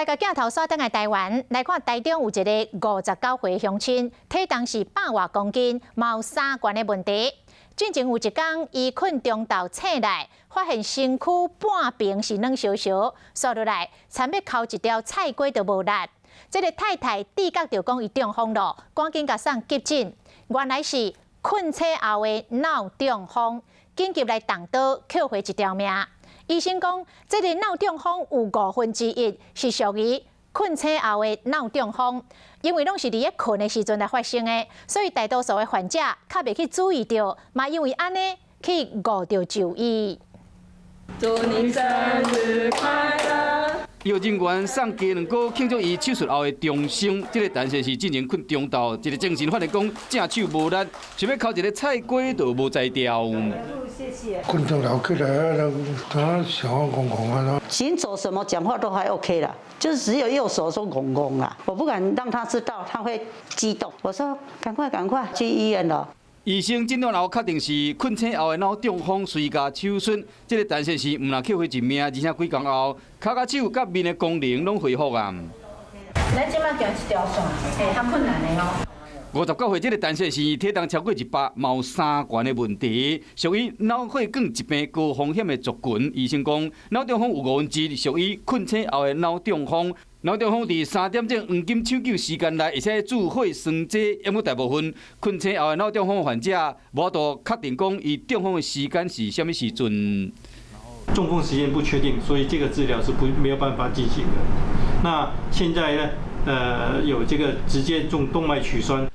来个镜头锁登来台湾，来看台中有一个59岁乡亲，体重是100外公斤，嘛有3悬的问题。进前有一天，伊困中昼醒来，发现身躯半边是软烧烧，刷落来，差要扣一条菜瓜都无力。这个太太知觉就讲伊中风了，赶紧甲送急诊，原来是困醒后的脑中风，紧急来动刀救回一条命。 医生讲，这个脑中风有1/5是属于困醒后的脑中风，因为拢是伫咧困的时阵来发生的，所以大多数的患者较袂去注意到，嘛因为安尼去误着就医。祝你生日快乐！医护人员送家两个庆祝伊手术后的重生，这个男性是进前困中昼，一个精神发现讲正手无力，想要扣一个菜瓜都无摘掉。 困中了起来，他想要空空啊。行走什么讲话都还 OK 啦，就是只有右手说空空啦。我不敢让他知道，他会激动。我说赶快去医院了。医生诊断后确定是困醒后的脑中风，随加手术。这个男性是唔但救回一命，而且几工后，脚甲手甲面的功能拢恢复啊。咱即摆行一条线，会较困难的哦。 59岁这个男性是体重超过100，嘛有3悬的问题，属于脑血管疾病高风险的族群。医生讲，脑中风有1/5属于困醒后的脑中风。脑中风伫3点钟黄金抢救时间内，会使注血栓剂，因为大部分困醒后的脑中风患者无法度确定讲伊中风的时间是什么时阵。中风时间不确定，所以这个治疗是没有办法进行的。那现在呢，有这个直接动脉取栓。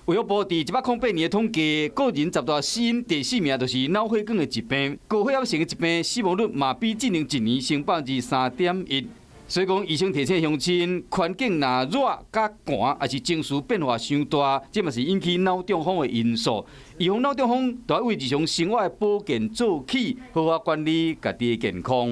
卫福部伫108年的统计，个人10大死因第4名就是脑血管的疾病，高血压性的疾病死亡率嘛比进前一年升3.1%。所以讲，医生提醒乡亲，环境若热甲寒，还是情绪变化伤大，这嘛是引起脑中风的因素。预防脑中风，就要为日常生活的保健做起，好好管理家己的健康。